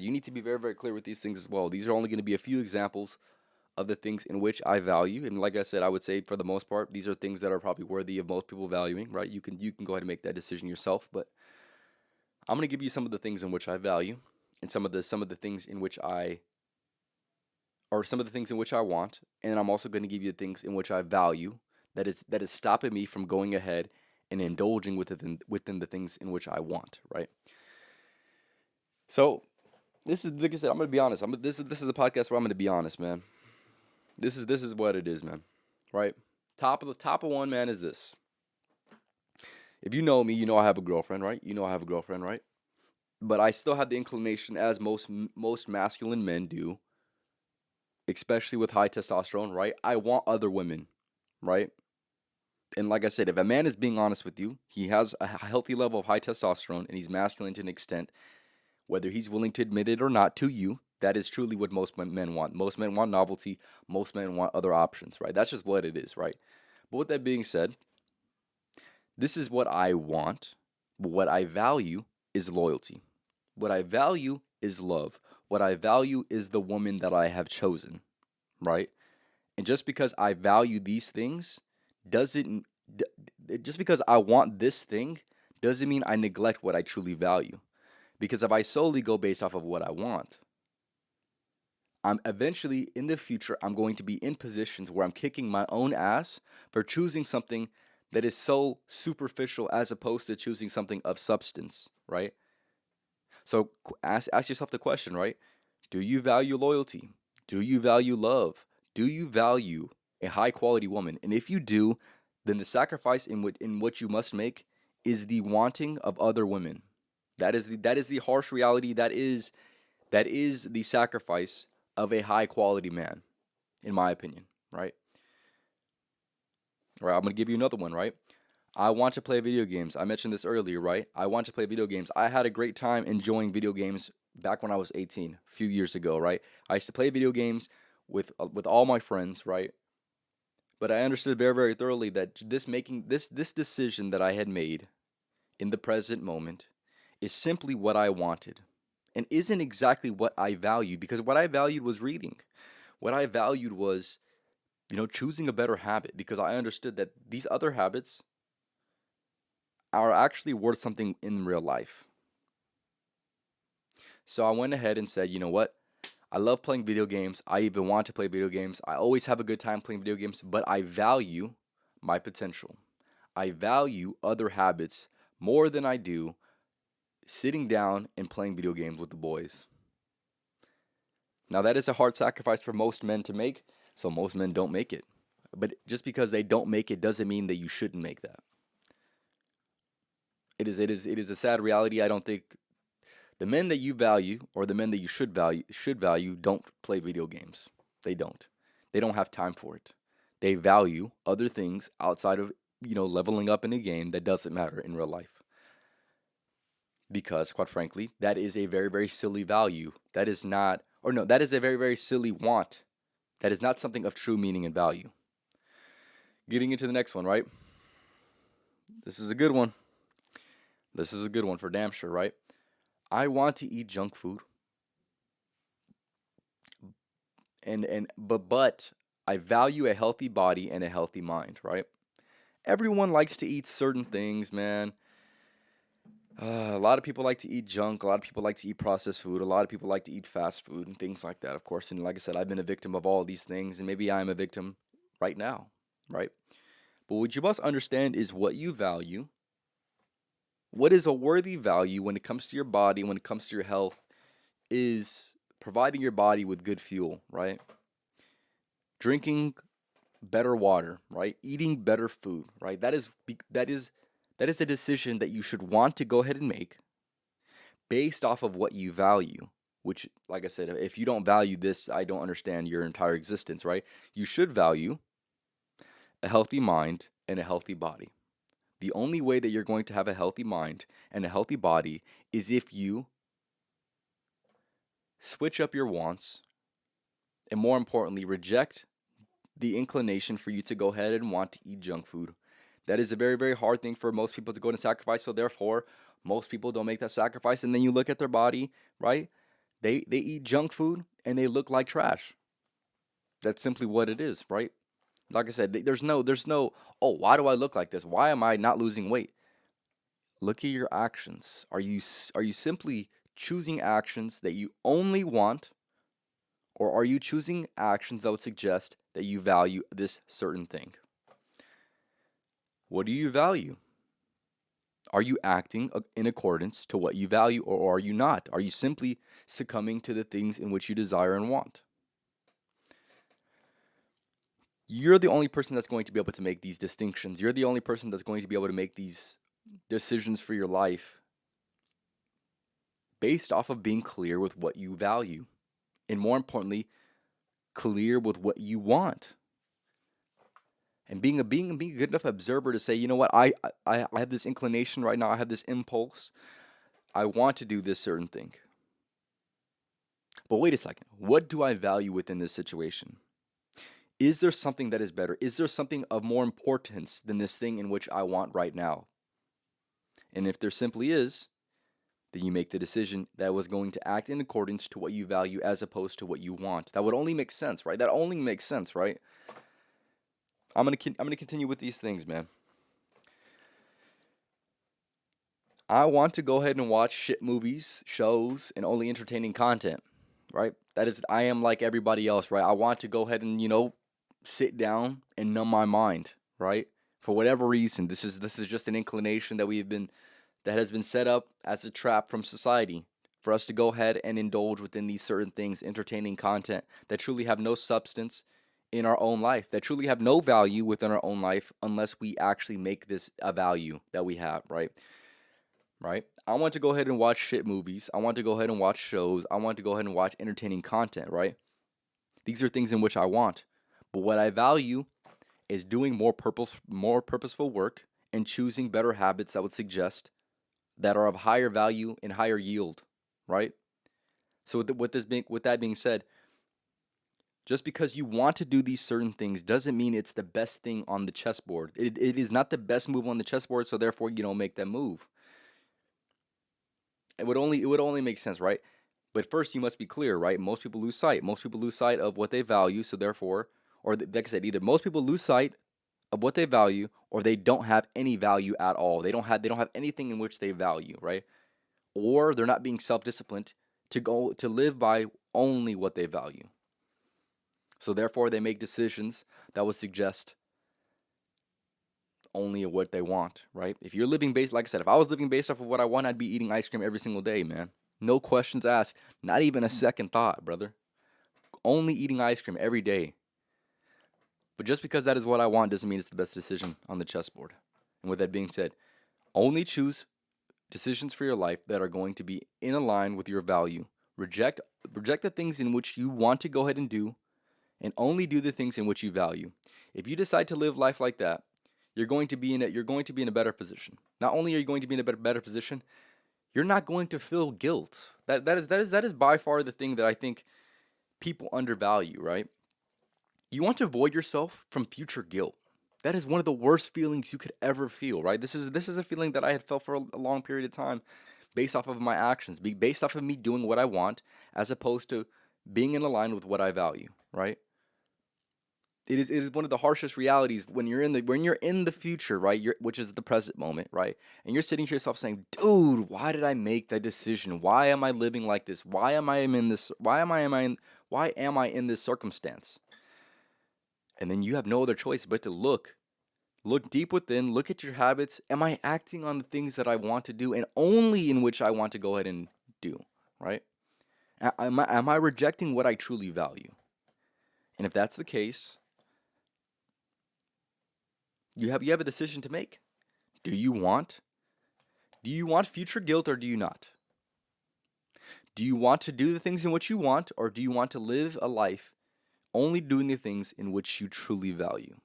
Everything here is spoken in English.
You need to be very, very clear with these things as well. These are only going to be a few examples of the things in which I value. And like I said, I would say for the most part, these are things that are probably worthy of most people valuing, right? You can go ahead and make that decision yourself, but I'm going to give you some of the things in which I value and some of the things in which I or some of the things in which I want, and I'm also going to give you the things in which I value that is stopping me from going ahead and indulging within the things in which I want, right? So, this is like I said, I'm going to be honest. This is a podcast where I'm going to be honest, man. This is what it is, man. Right? Top of one, man, is this. If you know me, you know I have a girlfriend, right? You know I have a girlfriend, right? But I still have the inclination, as most masculine men do, especially with high testosterone, right? I want other women, right? And like I said, if a man is being honest with you, he has a healthy level of high testosterone and he's masculine to an extent, whether he's willing to admit it or not to you, that is truly what most men want. Most men want novelty. Most men want other options, right? That's just what it is, right? But with that being said, this is what I want. But what I value is loyalty. What I value is love. What I value is the woman that I have chosen, right? And just because I value these things doesn't, just because I want this thing doesn't mean I neglect what I truly value. Because if I solely go based off of what I want, I'm eventually in the future, I'm going to be in positions where I'm kicking my own ass for choosing something that is so superficial as opposed to choosing something of substance, right? So ask yourself the question, right? Do you value loyalty? Do you value love? Do you value a high quality woman? And if you do, then the sacrifice in what you must make is the wanting of other women. That is the harsh reality. That is the sacrifice of a high quality man, in my opinion, right? Right, I'm gonna give you another one, right? I want to play video games. I mentioned this earlier, right? I want to play video games. I had a great time enjoying video games back when I was 18, a few years ago, right? I used to play video games with all my friends, right? But I understood very, very thoroughly that this decision that I had made in the present moment is simply what I wanted and isn't exactly what I valued, because what I valued was reading. What I valued was, choosing a better habit, because I understood that these other habits are actually worth something in real life. So I went ahead and said, you know what? I love playing video games. I even want to play video games. I always have a good time playing video games, but I value my potential. I value other habits more than I do sitting down and playing video games with the boys. Now, that is a hard sacrifice for most men to make, so most men don't make it. But just because they don't make it doesn't mean that you shouldn't make that. It is a sad reality. I don't think the men that you value or the men that you should value don't play video games. They don't. They don't have time for it. They value other things outside of, leveling up in a game that doesn't matter in real life. Because quite frankly, that is a very, very silly value. That is not, or no, that is a very, very silly want. That is not something of true meaning and value. Getting into the next one, right? This is a good one. This is a good one for damn sure, right? I want to eat junk food, but I value a healthy body and a healthy mind, right? Everyone likes to eat certain things, man. A lot of people like to eat junk. A lot of people like to eat processed food. A lot of people like to eat fast food and things like that, of course. And like I said, I've been a victim of all these things, and maybe I'm a victim right now, right? But what you must understand is what you value. What is a worthy value when it comes to your body, when it comes to your health, is providing your body with good fuel, right? Drinking better water, right? Eating better food, right? That is a decision that you should want to go ahead and make based off of what you value. Which, like I said, if you don't value this, I don't understand your entire existence, right? You should value a healthy mind and a healthy body. The only way that you're going to have a healthy mind and a healthy body is if you switch up your wants and, more importantly, reject the inclination for you to go ahead and want to eat junk food. That is a very, very hard thing for most people to go and sacrifice. So therefore, most people don't make that sacrifice. And then you look at their body, right? They eat junk food and they look like trash. That's simply what it is, right? Like I said, there's no, oh, why do I look like this? Why am I not losing weight? Look at your actions. Are you simply choosing actions that you only want, or are you choosing actions that would suggest that you value this certain thing? What do you value? Are you acting in accordance to what you value, or are you not? Are you simply succumbing to the things in which you desire and want? You're the only person that's going to be able to make these distinctions. You're the only person that's going to be able to make these decisions for your life based off of being clear with what you value. And more importantly, clear with what you want. And being a good enough observer to say, you know what, I have this inclination right now, I have this impulse. I want to do this certain thing. But wait a second, what do I value within this situation? Is there something that is better? Is there something of more importance than this thing in which I want right now? And if there simply is, then you make the decision that was going to act in accordance to what you value as opposed to what you want. That would only make sense, right? That only makes sense, right? I'm gonna continue with these things, man. I want to go ahead and watch shit movies, shows, and only entertaining content, right? That is, I am like everybody else, right? I want to go ahead and sit down and numb my mind, right? For whatever reason, this is just an inclination that has been set up as a trap from society for us to go ahead and indulge within these certain things, entertaining content that truly have no substance in our own life, that truly have no value within our own life unless we actually make this a value that we have, right? Right? I want to go ahead and watch shit movies. I want to go ahead and watch shows. I want to go ahead and watch entertaining content, right? These are things in which I want. But what I value is doing more purposeful work and choosing better habits that would suggest that are of higher value and higher yield, right? So with that being said, just because you want to do these certain things doesn't mean it's the best thing on the chessboard. It is not the best move on the chessboard, so therefore you don't make that move. It would only make sense, right? But first you must be clear, right? Most people lose sight. Most people lose sight of what they value, so therefore, like I said, either most people lose sight of what they value, or they don't have any value at all. They don't have anything in which they value, right? Or they're not being self-disciplined to live by only what they value. So therefore they make decisions that would suggest only what they want, right? If you're living based, like I said, if I was living based off of what I want, I'd be eating ice cream every single day, man. No questions asked, not even a second thought, brother. Only eating ice cream every day. But just because that is what I want doesn't mean it's the best decision on the chessboard. And with that being said, only choose decisions for your life that are going to be in line with your value. Reject the things in which you want to go ahead and do, and only do the things in which you value. If you decide to live life like that, you're going to be in a better position. Not only are you going to be in a better position, you're not going to feel guilt. That is by far the thing that I think people undervalue, right? You want to avoid yourself from future guilt. That is one of the worst feelings you could ever feel, right? This is a feeling that I had felt for a long period of time based off of my actions, based off of me doing what I want as opposed to being in line with what I value, right? It is one of the harshest realities when you're in the future, right? Which is the present moment, right? And you're sitting to yourself saying, "Dude, why did I make that decision? Why am I living like this? Why am I in this? Why am I in this circumstance?" And then you have no other choice but to look deep within, look at your habits. Am I acting on the things that I want to do and only in which I want to go ahead and do, right? Am I rejecting what I truly value? And if that's the case, you have a decision to make. Do you want do you want future guilt or do you not? Do you want to do the things in which you want, or do you want to live a life only doing the things in which you truly value?